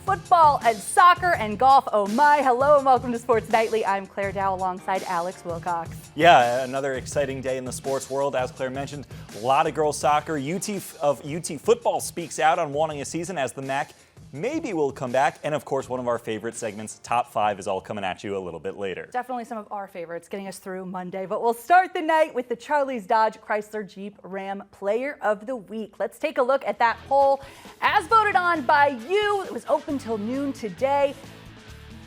football and soccer and golf. Oh my, hello and welcome to Sports Nightly. I'm Claire Dau alongside Alex Wilcox. Yeah, another exciting day in the sports world. As Claire mentioned, a lot of girls soccer. UT football speaks out on wanting a season as the MAC maybe will come back. And of course, one of our favorite segments, Top 5, is all coming at you a little bit later. Definitely some of our favorites getting us through Monday. But we'll start the night with the Charlie's Dodge Chrysler Jeep Ram Player of the Week. Let's take a look at that poll as voted on by you. It was open till noon today.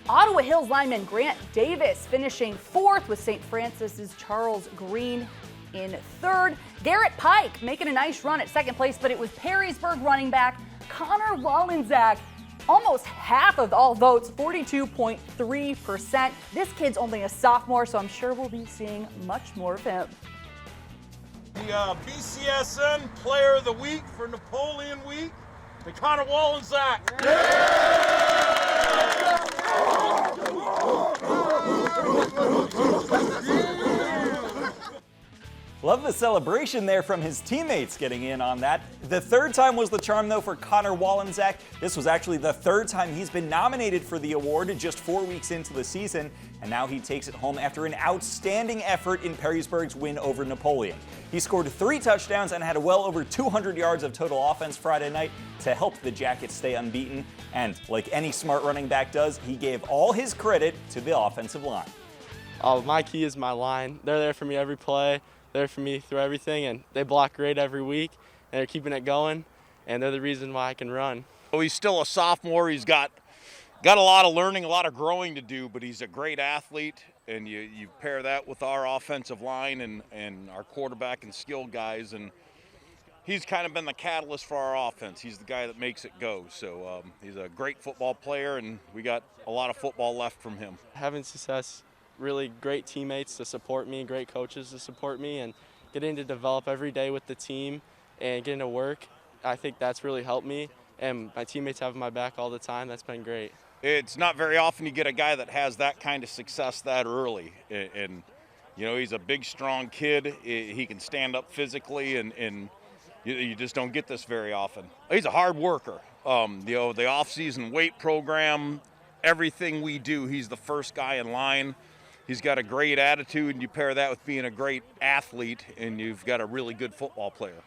Ottawa Hills lineman Grant Davis finishing 4th with St. Francis's Charles Green in 3rd. Garrett Pike making a nice run at 2nd place, but it was Perrysburg running back Connor Walendzak, almost half of all votes, 42.3%. This kid's only a sophomore, so I'm sure we'll be seeing much more of him. The BCSN Player of the Week for Napoleon Week, the Connor Walendzak. Love the celebration there from his teammates getting in on that. The 3rd time was the charm, though, for Connor Walendzak. This was actually the 3rd time he's been nominated for the award just 4 weeks into the season, and now he takes it home after an outstanding effort in Perrysburg's win over Napoleon. He scored 3 touchdowns and had well over 200 yards of total offense Friday night to help the Jackets stay unbeaten. And like any smart running back does, he gave all his credit to the offensive line. My key is my line. They're there for me every play. They're for me through everything, and they block great every week, and they're keeping it going, and they're the reason why I can run. Well, he's still a sophomore. He's got a lot of learning, a lot of growing to do, but he's a great athlete, and you pair that with our offensive line and our quarterback and skill guys, and he's kind of been the catalyst for our offense. He's the guy that makes it go. So he's a great football player, and we got a lot of football left from him. Having success, really great teammates to support me, great coaches to support me, and getting to develop every day with the team and getting to work, I think that's really helped me. And my teammates having my back all the time, that's been great. It's not very often you get a guy that has that kind of success that early. And you know, he's a big, strong kid. He can stand up physically, and you just don't get this very often. He's a hard worker. The off-season weight program, everything we do, he's the first guy in line. He's got a great attitude, and you pair that with being a great athlete, and you've got a really good football player.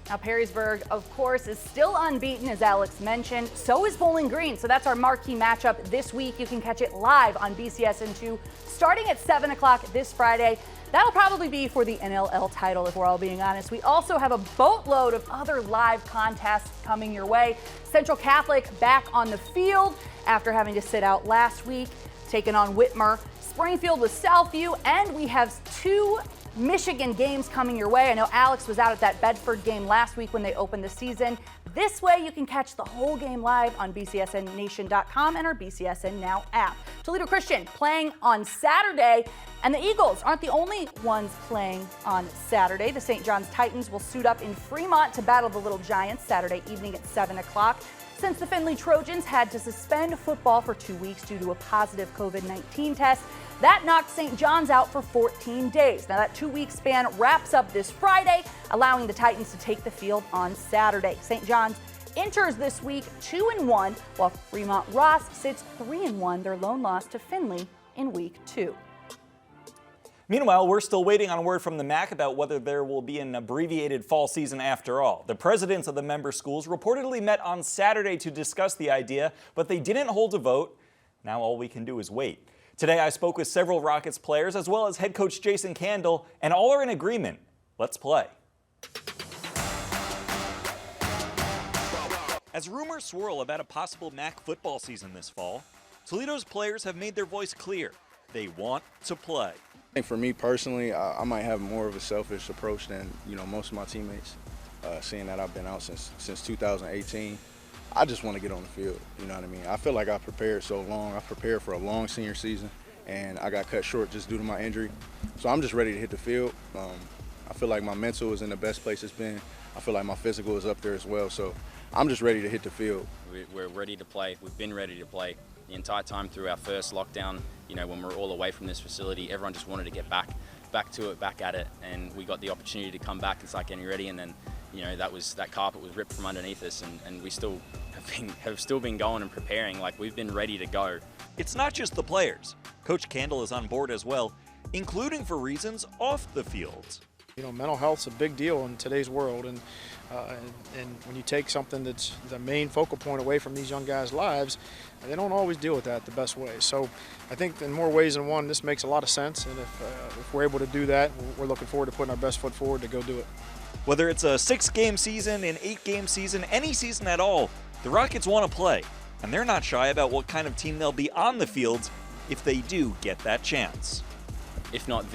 Now, Perrysburg, of course, is still unbeaten, as Alex mentioned. So is Bowling Green. So that's our marquee matchup this week. You can catch it live on BCSN2 starting at 7 o'clock this Friday. That'll probably be for the NLL title, if we're all being honest. We also have a boatload of other live contests coming your way. Central Catholic back on the field after having to sit out last week, taking on Whitmer. Springfield with Southview, and we have 2 Michigan games coming your way. I know Alex was out at that Bedford game last week when they opened the season. This way you can catch the whole game live on bcsnnation.com and our BCSN Now app. Toledo Christian playing on Saturday, and the Eagles aren't the only ones playing on Saturday. The St. John's Titans will suit up in Fremont to battle the Little Giants Saturday evening at 7 o'clock. Since the Findlay Trojans had to suspend football for 2 weeks due to a positive COVID-19 test, that knocked St. John's out for 14 days. Now that 2-week span wraps up this Friday, allowing the Titans to take the field on Saturday. St. John's enters this week 2-1, while Fremont Ross sits 3-1, their lone loss to Findlay in week 2. Meanwhile, we're still waiting on word from the MAC about whether there will be an abbreviated fall season after all. The presidents of the member schools reportedly met on Saturday to discuss the idea, but they didn't hold a vote. Now all we can do is wait. Today I spoke with several Rockets players as well as head coach Jason Candle, and all are in agreement. Let's play. As rumors swirl about a possible MAC football season this fall, Toledo's players have made their voice clear. They want to play. I think for me personally, I might have more of a selfish approach than most of my teammates. Seeing that I've been out since 2018, I just want to get on the field. You know what I mean? I feel like I prepared so long. I prepared for a long senior season, and I got cut short just due to my injury. So I'm just ready to hit the field. I feel like my mental is in the best place it's been. I feel like my physical is up there as well. So I'm just ready to hit the field. We're ready to play. We've been ready to play the entire time through our first lockdown. When we're all away from this facility, everyone just wanted to get back to it, back at it, and we got the opportunity to come back and start getting ready. And then, that carpet was ripped from underneath us, and we still have still been going and preparing. Like, we've been ready to go. It's not just the players. Coach Candle is on board as well, including for reasons off the field. Mental health's a big deal in today's world, and when you take something that's the main focal point away from these young guys' lives, they don't always deal with that the best way. So I think in more ways than one, this makes a lot of sense, and if we're able to do that, we're looking forward to putting our best foot forward to go do it. Whether it's a 6-game season, an 8-game season, any season at all, the Rockets want to play, and they're not shy about what kind of team they'll be on the field if they do get that chance. If not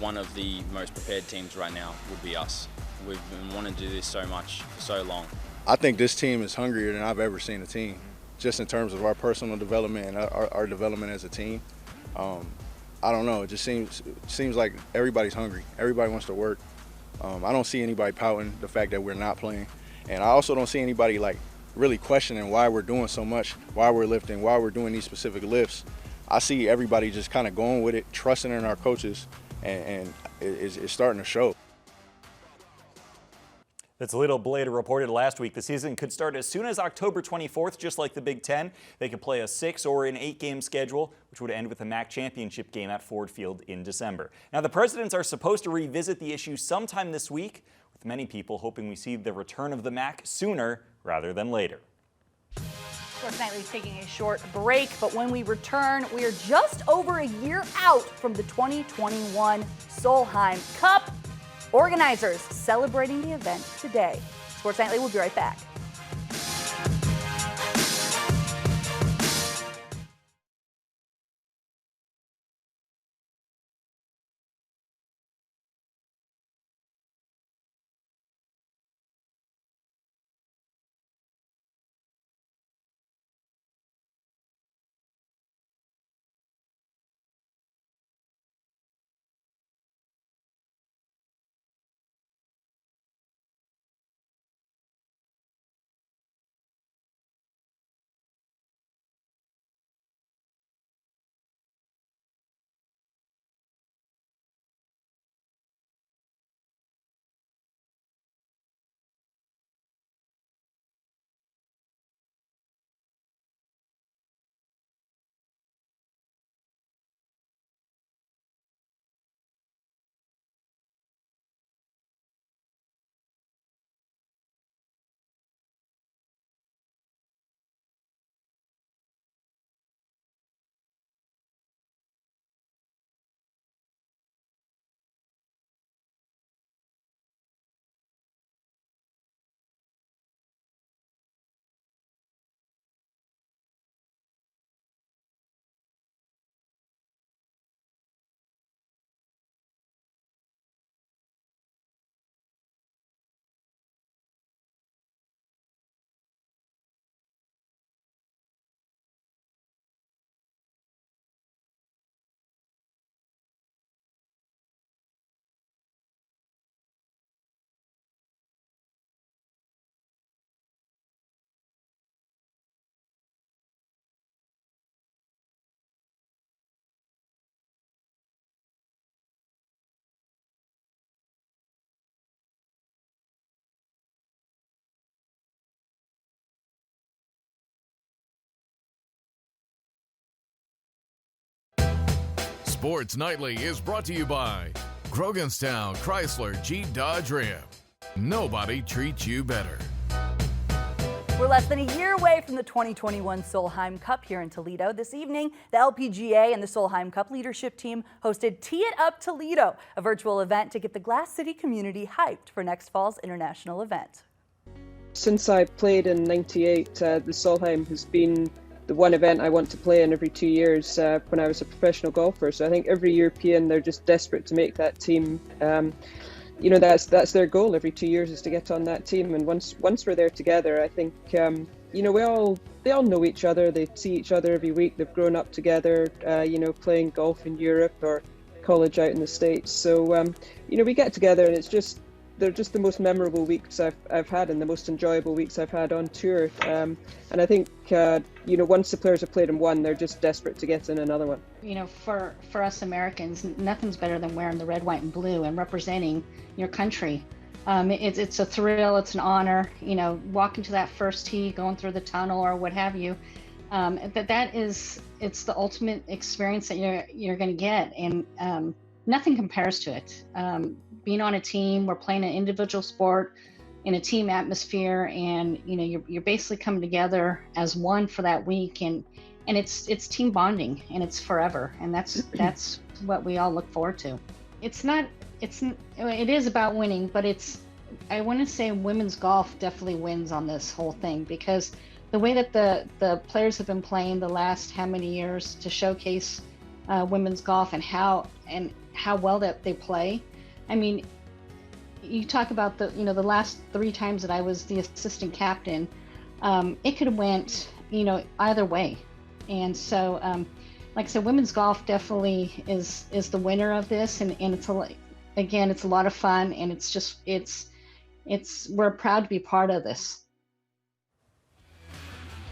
one of the most prepared teams right now would be us. We've been wanting to do this so much for so long. I think this team is hungrier than I've ever seen a team, just in terms of our personal development and our development as a team. I don't know, it just seems like everybody's hungry. Everybody wants to work. I don't see anybody pouting the fact that we're not playing. And I also don't see anybody really questioning why we're doing so much, why we're lifting, why we're doing these specific lifts. I see everybody just kind of going with it, trusting in our coaches, and it's starting to show. The Toledo Blade reported last week the season could start as soon as October 24th, just like the Big Ten. They could play a 6 or an 8-game schedule, which would end with a MAC championship game at Ford Field in December. Now, the Presidents are supposed to revisit the issue sometime this week, with many people hoping we see the return of the MAC sooner rather than later. Sports Nightly is taking a short break, but when we return, we are just over a year out from the 2021 Solheim Cup. Organizers celebrating the event today. Sports Nightly will be right back. Sports Nightly is brought to you by Groganstown Chrysler Jeep Dodge Ram. Nobody treats you better. We're less than a year away from the 2021 Solheim Cup here in Toledo. This evening, the LPGA and the Solheim Cup leadership team hosted Tee It Up Toledo, a virtual event to get the Glass City community hyped for next fall's international event. Since I played in '98, the Solheim has been the one event I want to play in every 2 years when I was a professional golfer. So I think every European, they're just desperate to make that team. That's their goal every 2 years, is to get on that team. And once we're there together, I think they all know each other. They see each other every week. They've grown up together, playing golf in Europe or college out in the States. So we get together, and they're just the most memorable weeks I've had, and the most enjoyable weeks I've had on tour. And I think once the players have played and won, they're just desperate to get in another one. For us Americans, nothing's better than wearing the red, white, and blue and representing your country It's a thrill, it's an honor, walking to that first tee, going through the tunnel or what have you. It's the ultimate experience that you're going to get, and nothing compares to it. Being on a team, we're playing an individual sport in a team atmosphere, and you're basically coming together as one for that week, and it's team bonding, and it's forever, and that's what we all look forward to. It is about winning, but I want to say women's golf definitely wins on this whole thing, because the way that the players have been playing the last how many years to showcase women's golf and how well that they play. I mean, you talk about the last 3 times that I was the assistant captain, it could have went either way, and so like I said, women's golf definitely is the winner of this, and it's a lot of fun, and we're proud to be part of this.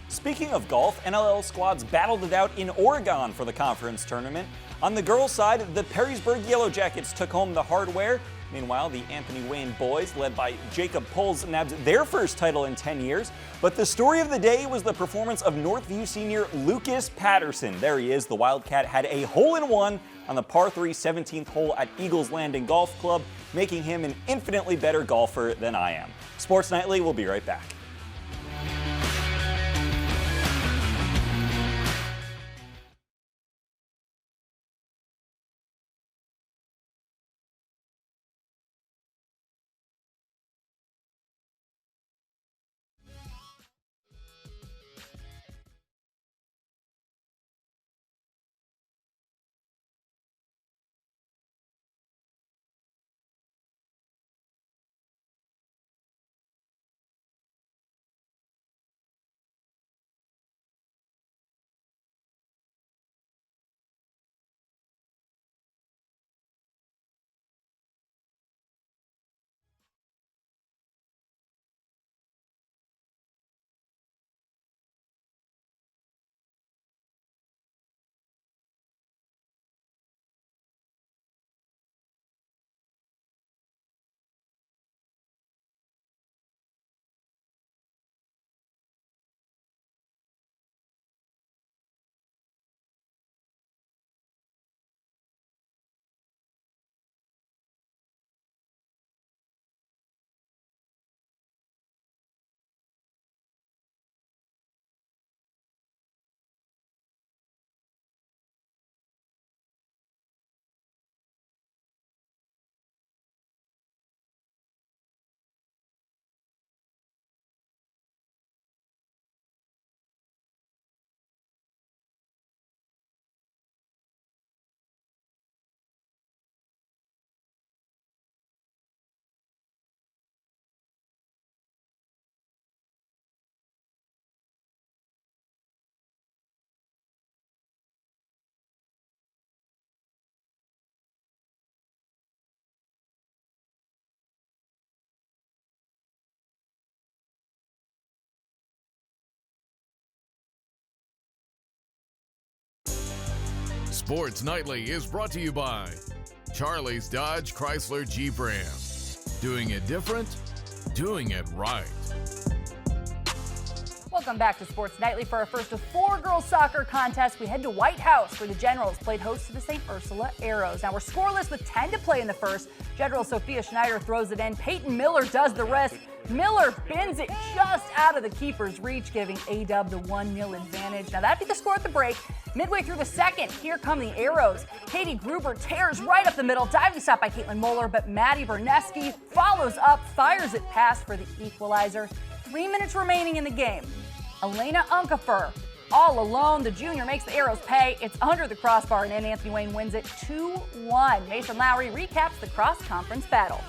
Speaking of golf, NLL squads battled it out in Oregon for the conference tournament. On the girls' side, the Perrysburg Yellow Jackets took home the hardware. Meanwhile, the Anthony Wayne boys, led by Jacob Poles, nabbed their first title in 10 years. But the story of the day was the performance of Northview senior Lucas Patterson. There he is. The Wildcat had a hole-in-one on the par 3 17th hole at Eagles Landing Golf Club, making him an infinitely better golfer than I am. Sports Nightly will be right back. Sports Nightly is brought to you by Charlie's Dodge Chrysler Jeep Ram. Doing it different, doing it right. Welcome back to Sports Nightly. For our first of 4 girls soccer contests, we head to White House, where the Generals played host to the St. Ursula Arrows. Now we're scoreless with 10 to play in the first. General Sophia Schneider throws it in. Peyton Miller does the rest. Miller bins it just out of the keeper's reach, giving A-Dub the 1-0 advantage. Now that'd be the score at the break. Midway through the second, here come the Arrows. Katie Gruber tears right up the middle, diving stop by Caitlin Moeller, but Maddie Berneski follows up, fires it past for the equalizer. 3 minutes remaining in the game. Elena Unkefer, all alone. The junior makes the Arrows pay. It's under the crossbar, and then Anthony Wayne wins it 2-1. Mason Lowry recaps the cross-conference battle.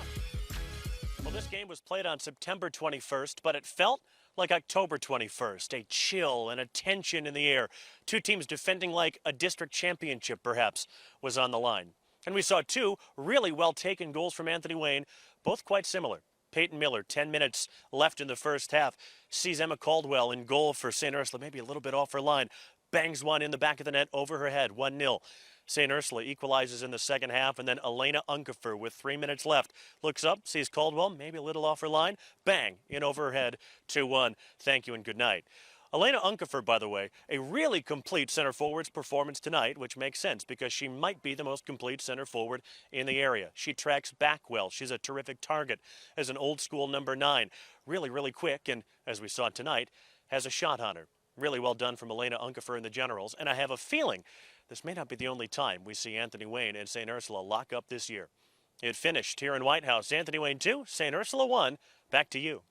Well, this game was played on September 21st, but it felt like October 21st. A chill and a tension in the air. 2 teams defending like a district championship, perhaps, was on the line. And we saw 2 really well-taken goals from Anthony Wayne, both quite similar. Peyton Miller, 10 minutes left in the first half, sees Emma Caldwell in goal for St. Ursula, maybe a little bit off her line, bangs one in the back of the net over her head, 1-0. St. Ursula equalizes in the second half, and then Elena Unkefer with 3 minutes left looks up, sees Caldwell, maybe a little off her line, bang, in over her head, 2-1. Thank you and good night. Elena Unkefer, by the way, a really complete center forward's performance tonight, which makes sense because she might be the most complete center forward in the area. She tracks back well. She's a terrific target as an old school number 9. Really, really quick, and as we saw tonight, has a shot on her. Really well done from Elena Unkefer and the Generals, and I have a feeling this may not be the only time we see Anthony Wayne and St. Ursula lock up this year. It finished here in White House. Anthony Wayne 2, St. Ursula 1. Back to you.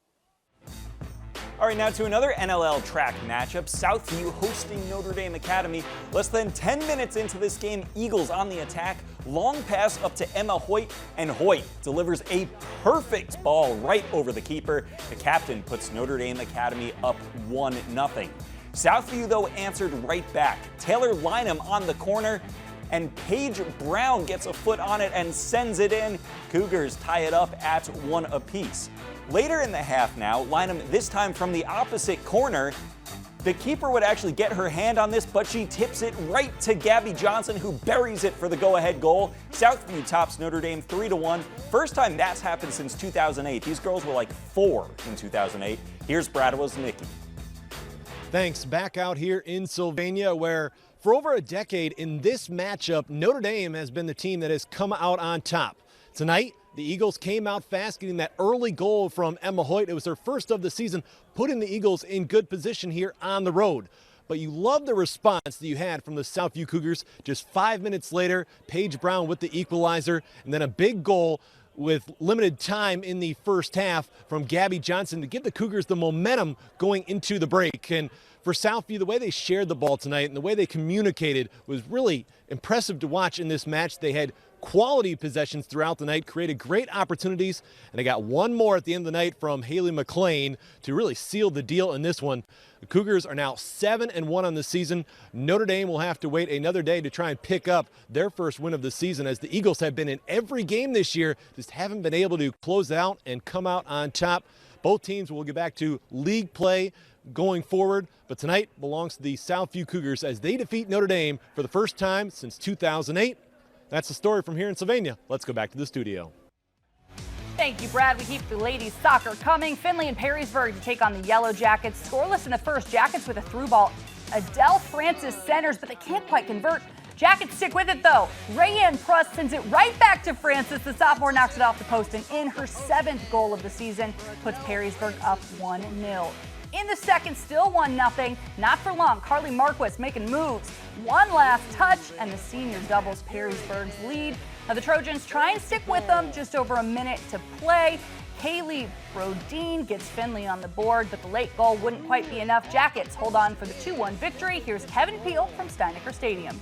All right, now to another NLL track matchup. Southview hosting Notre Dame Academy. Less than 10 minutes into this game, Eagles on the attack. Long pass up to Emma Hoyt, and Hoyt delivers a perfect ball right over the keeper. The captain puts Notre Dame Academy up 1-0. Southview, though, answered right back. Taylor Lynham on the corner, and Paige Brown gets a foot on it and sends it in. Cougars tie it up at 1 apiece. Later in the half now, Lynham this time from the opposite corner. The keeper would actually get her hand on this, but she tips it right to Gabby Johnson, who buries it for the go-ahead goal. Southview tops Notre Dame 3-1. First time that's happened since 2008. These girls were like 4 in 2008. Here's Bradwell's Nikki. Thanks. Back out here in Sylvania, where for over a decade in this matchup, Notre Dame has been the team that has come out on top. Tonight, the Eagles came out fast, getting that early goal from Emma Hoyt. It was her first of the season, putting the Eagles in good position here on the road. But you love the response that you had from the Southview Cougars. Just 5 minutes later, Paige Brown with the equalizer, and then a big goal with limited time in the first half from Gabby Johnson to give the Cougars the momentum going into the break. And for Southview, the way they shared the ball tonight and the way they communicated was really impressive to watch in this match. They had quality possessions throughout the night, created great opportunities, and they got one more at the end of the night from Haley McLean to really seal the deal in this one. The Cougars are now 7-1 on the season. Notre Dame will have to wait another day to try and pick up their first win of the season, as the Eagles have been in every game this year, just haven't been able to close out and come out on top. Both teams will get back to league play going forward, but tonight belongs to the Southview Cougars as they defeat Notre Dame for the first time since 2008. That's the story from here in Sylvania. Let's go back to the studio. Thank you, Brad. We keep the ladies' soccer coming. Finley and Perrysburg to take on the Yellow Jackets. Scoreless in the first. Jackets with a through ball. Adele Francis centers, but they can't quite convert. Jackets stick with it, though. Rayanne Pruss sends it right back to Francis. The sophomore knocks it off the post, and in her 7th goal of the season, puts Perrysburg up 1-0. In the second, still 1-0. Not for long. Carly Marquis making moves. One last touch, and the senior doubles Perrysburg's lead. Now the Trojans try and stick with them. Just over a minute to play. Haley Brodeen gets Finley on the board, but the late goal wouldn't quite be enough. Jackets hold on for the 2-1 victory. Here's Kevin Peel from Steinecker Stadium.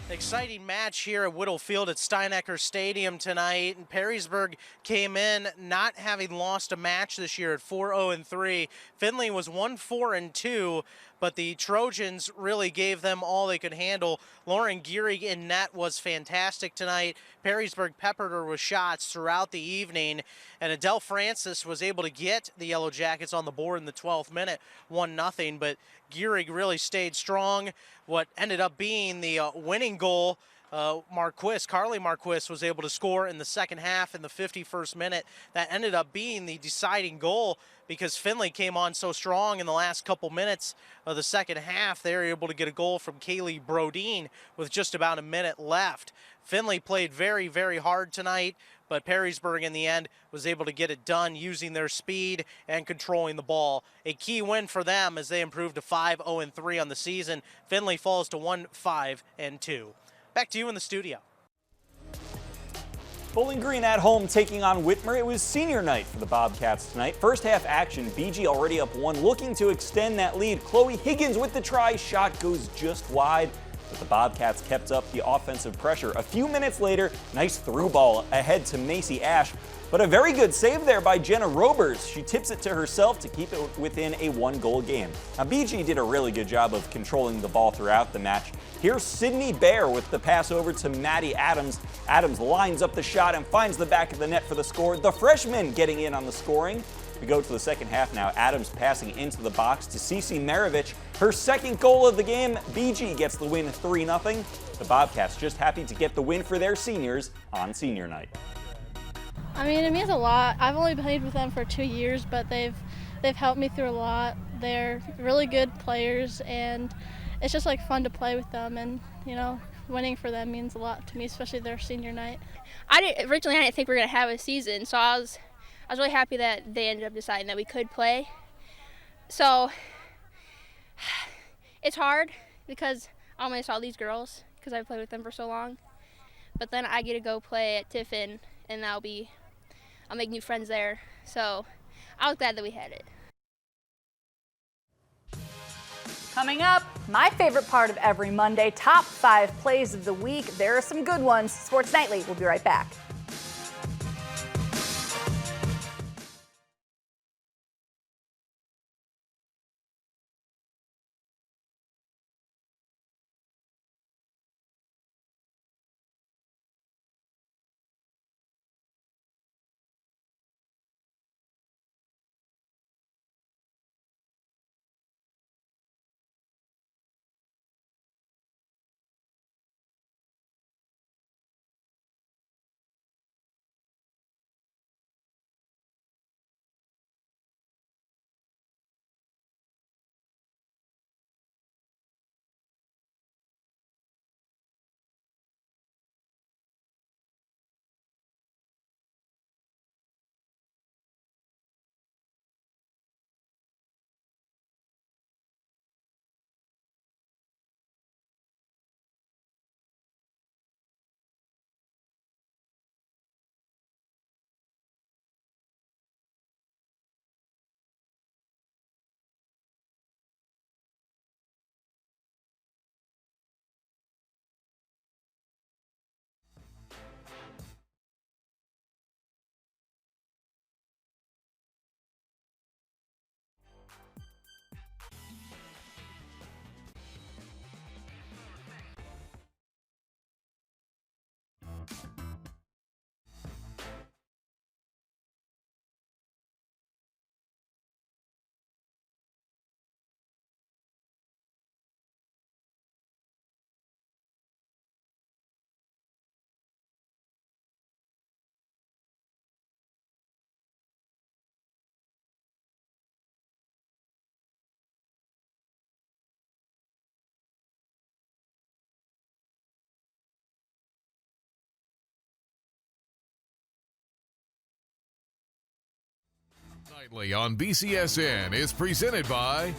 Exciting match here at Whittle Field at Steinecker Stadium tonight. And Perrysburg came in not having lost a match this year at 4-0-3. Finley was 1-4-2, but the Trojans really gave them all they could handle. Lauren Gehrig in net was fantastic tonight. Perrysburg peppered her with shots throughout the evening, and Adele Francis was able to get the Yellow Jackets on the board in the 12th minute, 1-0, but Gehrig really stayed strong. What ended up being the winning goal, Carly Marquis was able to score in the second half in the 51st minute. That ended up being the deciding goal because Finley came on so strong in the last couple minutes of the second half. They were able to get a goal from Kaylee Brodeen with just about a minute left. Finley played very, very hard tonight, but Perrysburg in the end was able to get it done using their speed and controlling the ball. A key win for them as they improved to 5-0-3 on the season. Finley falls to 1-5-2. Back to you in the studio. Bowling Green at home taking on Whitmer. It was senior night for the Bobcats tonight. First half action, BG already up 1, looking to extend that lead. Chloe Higgins with the try, shot goes just wide, but the Bobcats kept up the offensive pressure. A few minutes later, nice through ball ahead to Macy Ash, but a very good save there by Jenna Robers. She tips it to herself to keep it within a 1-goal game. Now BG did a really good job of controlling the ball throughout the match. Here's Sydney Bear with the pass over to Maddie Adams. Adams lines up the shot and finds the back of the net for the score. The freshman getting in on the scoring. We go to the second half now. Adams passing into the box to Cece Maravich. Her second goal of the game. BG gets the win 3-0. The Bobcats just happy to get the win for their seniors on senior night. I mean, it means a lot. I've only played with them for 2 years, but they've helped me through a lot. They're really good players, and it's just like fun to play with them, and winning for them means a lot to me, especially their senior night. Originally I didn't think we were gonna have a season, so I was really happy that they ended up deciding that we could play. So it's hard because I only saw these girls because I've played with them for so long, but then I get to go play at Tiffin, and I'll make new friends there. So I was glad that we had it. Coming up, my favorite part of every Monday, top 5 plays of the week. There are some good ones. Sports Nightly, we'll be right back. Nightly on BCSN is presented by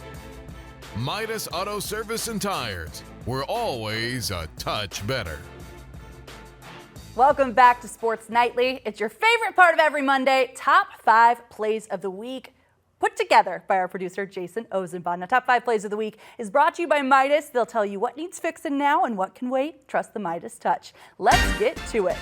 Midas Auto Service and Tires. We're always a touch better. Welcome back to Sports Nightly. It's your favorite part of every Monday, top 5 plays of the week, put together by our producer, Jason Ozenbon. Now, top 5 plays of the week is brought to you by Midas. They'll tell you what needs fixing now and what can wait. Trust the Midas touch. Let's get to it.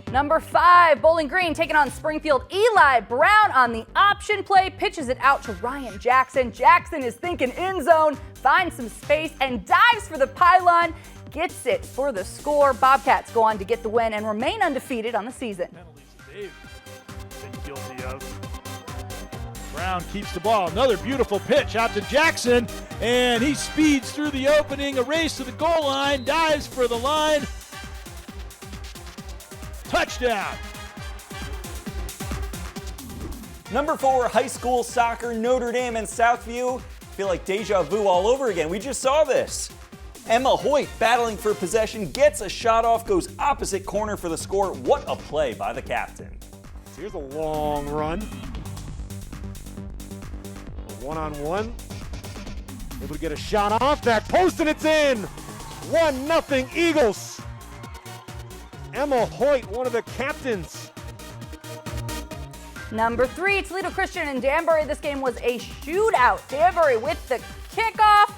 Number 5, Bowling Green taking on Springfield. Eli Brown on the option play, pitches it out to Ryan Jackson. Jackson is thinking end zone, finds some space, and dives for the pylon. Gets it for the score. Bobcats go on to get the win and remain undefeated on the season. Penalties they've been guilty of. Brown keeps the ball. Another beautiful pitch out to Jackson, and he speeds through the opening, a race to the goal line, dives for the line. Touchdown. Number 4, high school soccer, Notre Dame and Southview. Feel like deja vu all over again. We just saw this. Emma Hoyt battling for possession, gets a shot off, goes opposite corner for the score. What a play by the captain. Here's a long run. One-on-one. Able to get a shot off that post, and it's in. 1-0 Eagles. Emma Hoyt, one of the captains. Number 3, Toledo Christian and Danbury. This game was a shootout. Danbury with the kickoff.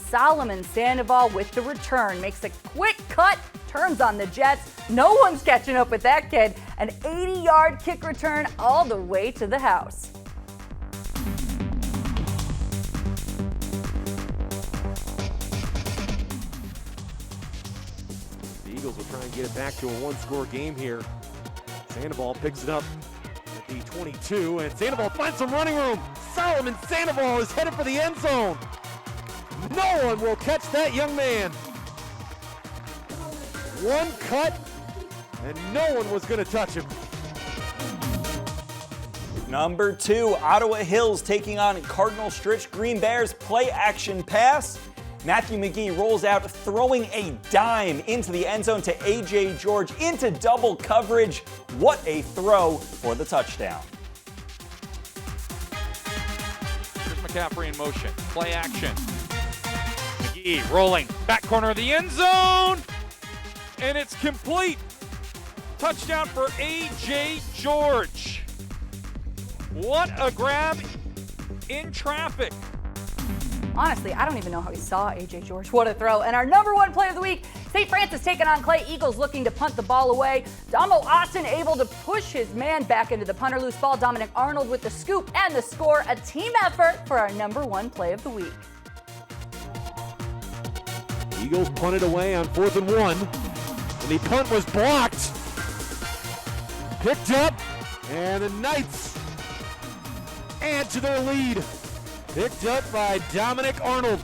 Solomon Sandoval with the return. Makes a quick cut, turns on the Jets. No one's catching up with that kid. An 80-yard kick return all the way to the house. The Eagles will try and get it back to a one-score game here. Sandoval picks it up at the 22, and Sandoval finds some running room. Solomon Sandoval is headed for the end zone. No one will catch that young man. One cut, and no one was going to touch him. Number 2, Ottawa Hills taking on Cardinal Stritch Green Bears play action pass. Matthew McGee rolls out, throwing a dime into the end zone to A.J. George into double coverage. What a throw for the touchdown. Here's McCaffrey in motion. Play action. McGee rolling. Back corner of the end zone. And it's complete. Touchdown for A.J. George. What a grab in traffic. Honestly, I don't even know how he saw A.J. George. What a throw. And our number 1 play of the week, St. Francis taking on Clay Eagles, looking to punt the ball away. Damo Austin able to push his man back into the punter. Loose ball. Dominic Arnold with the scoop and the score. A team effort for our number 1 play of the week. Eagles punted away on 4th and 1. And the punt was blocked. Picked up. And the Knights add to their lead. Picked up by Dominic Arnold.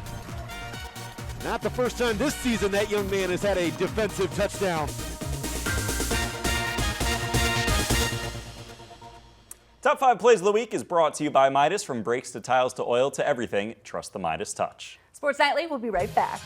Not the first time this season that young man has had a defensive touchdown. Top 5 plays of the week is brought to you by Midas. From brakes to tiles to oil to everything, trust the Midas touch. Sports Nightly, we'll be right back.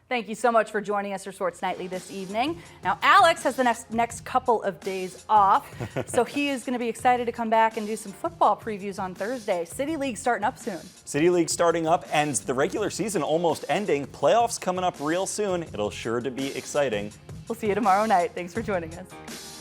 Thank you so much for joining us for Sports Nightly this evening. Now, Alex has the next couple of days off, so he is going to be excited to come back and do some football previews on Thursday. City League starting up soon. City League starting up and the regular season almost ending. Playoffs coming up real soon. It'll sure to be exciting. We'll see you tomorrow night. Thanks for joining us.